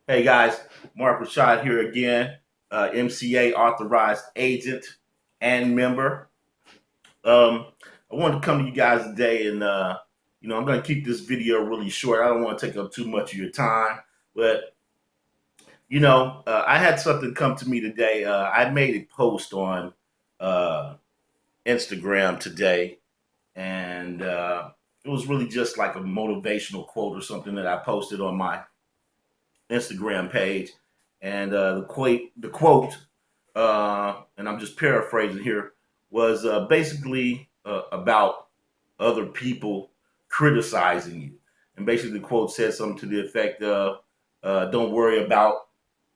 Hey guys, Mark Rashad here again, MCA authorized agent and member. I wanted to come to you guys today and, I'm going to keep this video really short. I don't want to take up too much of your time, but, I had something come to me today. I made a post on uh, Instagram today, and it was really just like a motivational quote or something that I posted on my Instagram page, and the quote, and I'm just paraphrasing here, was basically about other people criticizing you, and basically the quote said something to the effect of, "Don't worry about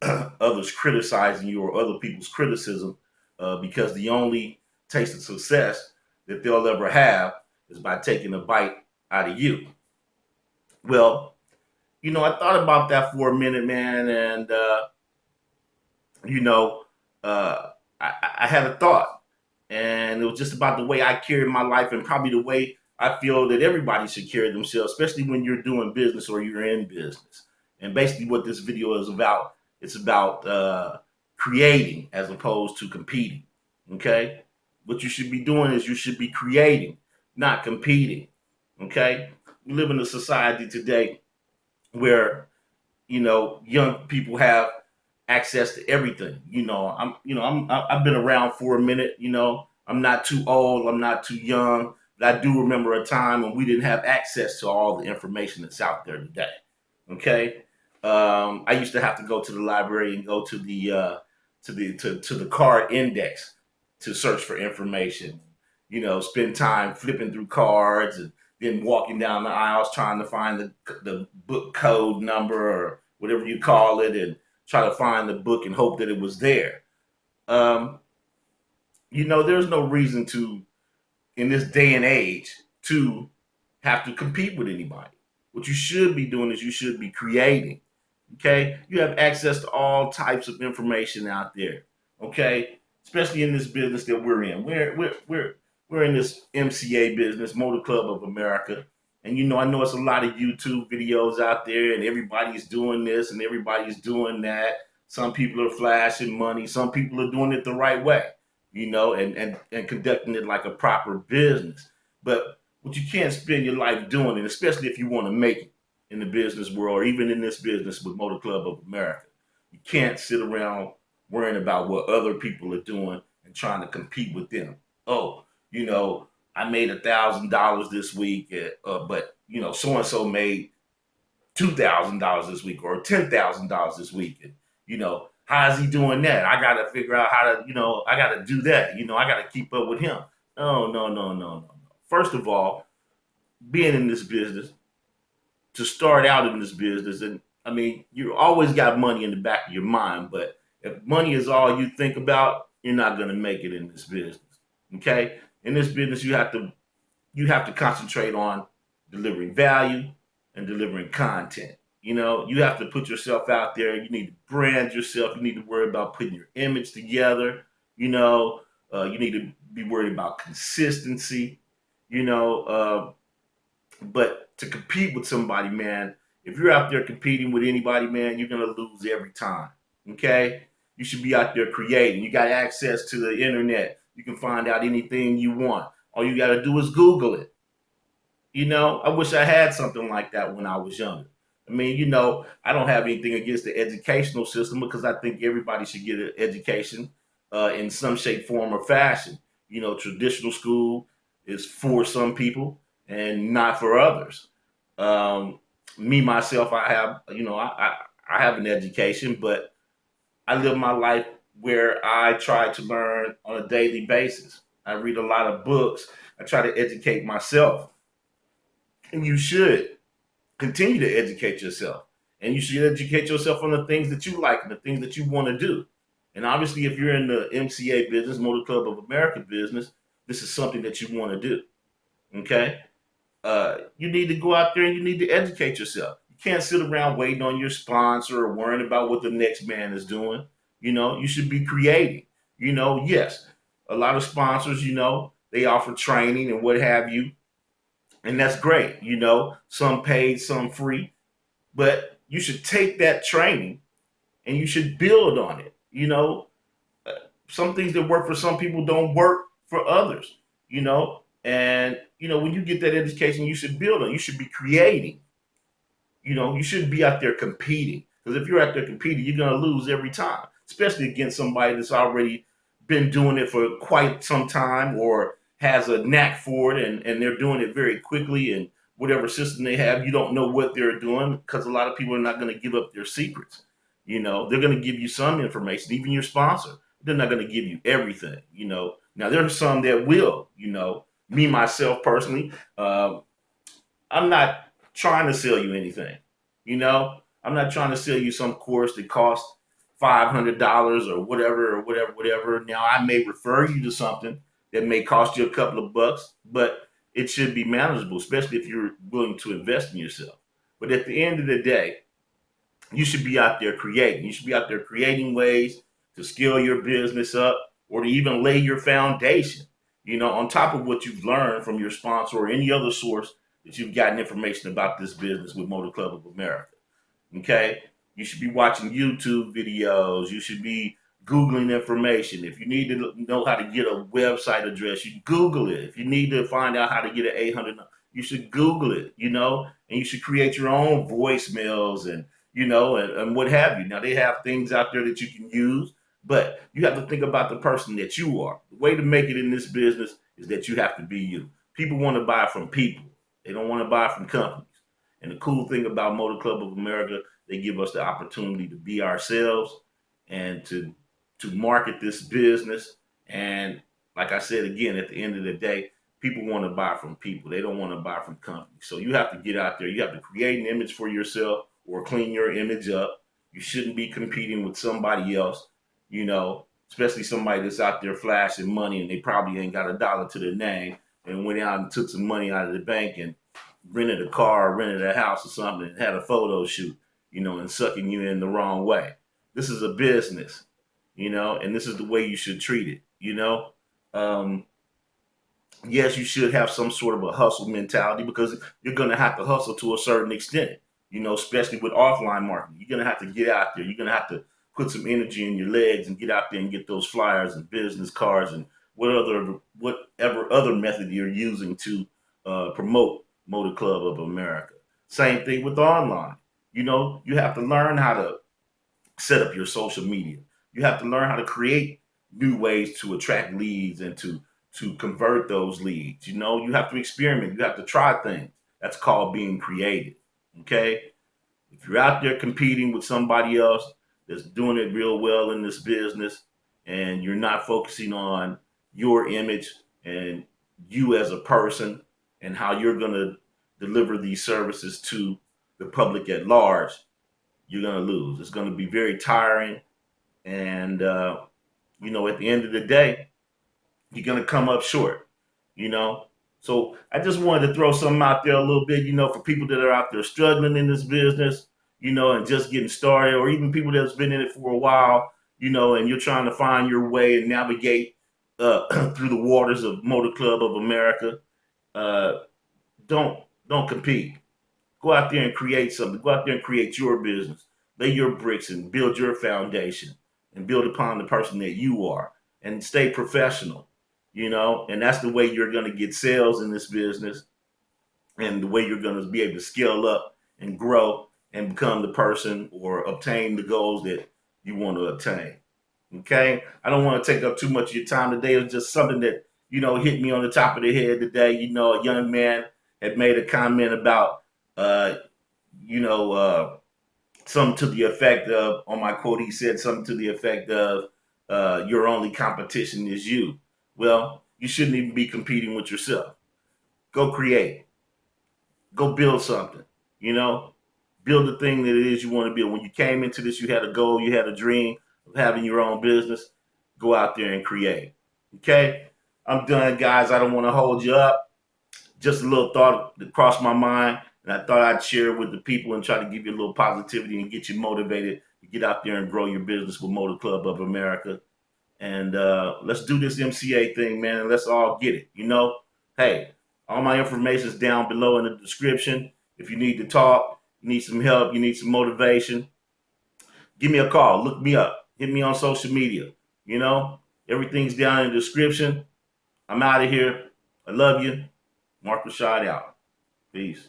others criticizing you or other people's criticism, because the only taste of success that they'll ever have is by taking a bite out of you." Well, I thought about that for a minute, man, and you know, I had a thought, and it was just about the way I carried my life, and probably the way I feel that everybody should carry themselves, especially when you're doing business or you're in business. And basically, what this video is about, it's about creating as opposed to competing. Okay, what you should be doing is you should be creating, not competing. Okay, we live in a society today where young people have access to everything. I've been around for a minute. I'm not too old, I'm not too young, but I do remember a time when we didn't have access to all the information that's out there today. Okay, I used to have to go to the library and go to the card index to search for information. Spend time flipping through cards and then walking down the aisles trying to find the book code number or whatever you call it, and try to find the book and hope that it was there. Um, there's no reason to, in this day and age, to have to compete with anybody. What you should be doing is you should be creating. Okay, you have access to all types of information out there. Okay, especially in this business that we're in. We're in this MCA business, Motor Club of America, and I know it's a lot of YouTube videos out there, and everybody's doing this and everybody's doing that. Some people are flashing money. Some people are doing it the right way, and conducting it like a proper business. But what you can't spend your life doing, and especially if you want to make it in the business world, or even in this business with Motor Club of America, you can't sit around worrying about what other people are doing and trying to compete with them. Oh, I made $1,000 this week, but so and so made $2,000 this week or $10,000 this week. And, how is he doing that? I got to figure out how to, I got to do that. I got to keep up with him. No, no, no, no, no, no. First of all, being in this business, to start out in this business, and I mean, you always got money in the back of your mind, but if money is all you think about, you're not going to make it in this business. Okay? In this business, you have to concentrate on delivering value and delivering content. You have to put yourself out there. You need to brand yourself. You need to worry about putting your image together. You need to be worried about consistency. You know, but to compete with somebody, man, if you're out there competing with anybody, man, you're gonna lose every time. Okay? You should be out there creating. You got access to the internet. You can find out anything you want. All you gotta do is Google it. I wish I had something like that when I was younger. I mean, I don't have anything against the educational system because I think everybody should get an education in some shape, form, or fashion. Traditional school is for some people and not for others. Um, Me myself, I have, I have an education, but I live my life where I try to learn on a daily basis. I read a lot of books. I try to educate myself, and you should continue to educate yourself. And you should educate yourself on the things that you like and the things that you want to do. And obviously, if you're in the MCA business, Motor Club of America business, this is something that you want to do. Okay? You need to go out there and you need to educate yourself. You can't sit around waiting on your sponsor or worrying about what the next man is doing. You should be creating. Yes, a lot of sponsors, they offer training and what have you, and that's great. Some paid, some free, but you should take that training and you should build on it. Some things that work for some people don't work for others. And when you get that education, you should build on. You should be creating. You shouldn't be out there competing, because if you're out there competing, you're going to lose every time, especially against somebody that's already been doing it for quite some time or has a knack for it, and they're doing it very quickly. And whatever system they have, you don't know what they're doing, because a lot of people are not going to give up their secrets. They're going to give you some information, even your sponsor. They're not going to give you everything. Now there's some that will. Me myself personally, I'm not trying to sell you anything. I'm not trying to sell you some course that costs $500 or whatever, or whatever, whatever. Now, I may refer you to something that may cost you a couple of bucks, but it should be manageable, especially if you're willing to invest in yourself. But at the end of the day, you should be out there creating. You should be out there creating ways to scale your business up, or to even lay your foundation, on top of what you've learned from your sponsor or any other source that you've gotten information about this business with Motor Club of America. Okay? You should be watching YouTube videos. You should be Googling information. If you need to know how to get a website address, you Google it. If you need to find out how to get an 800, you should Google it, and you should create your own voicemails and, and what have you. Now, they have things out there that you can use, but you have to think about the person that you are. The way to make it in this business is that you have to be you. People want to buy from people. They don't want to buy from companies. And the cool thing about Motor Club of America, they give us the opportunity to be ourselves and to market this business. And like I said, again, at the end of the day, people want to buy from people. They don't want to buy from companies. So you have to get out there. You have to create an image for yourself or clean your image up. You shouldn't be competing with somebody else, especially somebody that's out there flashing money and they probably ain't got a dollar to their name, and went out and took some money out of the bank and rented a car, rented a house or something, and had a photo shoot, and sucking you in the wrong way. This is a business, and this is the way you should treat it. Um, yes, you should have some sort of a hustle mentality, because you're going to have to hustle to a certain extent, especially with offline marketing. You're going to have to get out there. You're going to have to put some energy in your legs and get out there and get those flyers and business cards and whatever other method you're using to promote Motor Club of America. Same thing with online. You have to learn how to set up your social media. You have to learn how to create new ways to attract leads and to convert those leads. You have to experiment. You have to try things. That's called being creative. Okay? If you're out there competing with somebody else that's doing it real well in this business, and you're not focusing on your image and you as a person and how you're going to deliver these services to the public at large, you're going to lose. It's going to be very tiring. And, at the end of the day, you're going to come up short, So I just wanted to throw something out there a little bit, for people that are out there struggling in this business, and just getting started, or even people that's been in it for a while, and you're trying to find your way and navigate through the waters of Motor Club of America. Uh, don't compete. Go out there and create something. Go out there and create your business. Lay your bricks and build your foundation and build upon the person that you are, and stay professional, and that's the way you're going to get sales in this business, and the way you're going to be able to scale up and grow and become the person or obtain the goals that you want to obtain. Okay? I don't want to take up too much of your time today. It was just something that, hit me on the top of the head today. A young man had made a comment about, uh, something to the effect of, on my quote, he said something to the effect of, your only competition is you. Well, you shouldn't even be competing with yourself. Go create. Go build something, build the thing that it is you want to build. When you came into this, you had a goal, you had a dream of having your own business. Go out there and create. Okay? I'm done, guys. I don't want to hold you up. Just a little thought that crossed my mind, and I thought I'd share it with the people and try to give you a little positivity and get you motivated to get out there and grow your business with Motor Club of America. And let's do this MCA thing, man, and let's all get it. Hey, all my information is down below in the description. If you need to talk, you need some help, you need some motivation, give me a call. Look me up. Hit me on social media. You know, everything's down in the description. I'm out of here. I love you. Mark Rashad out. Peace.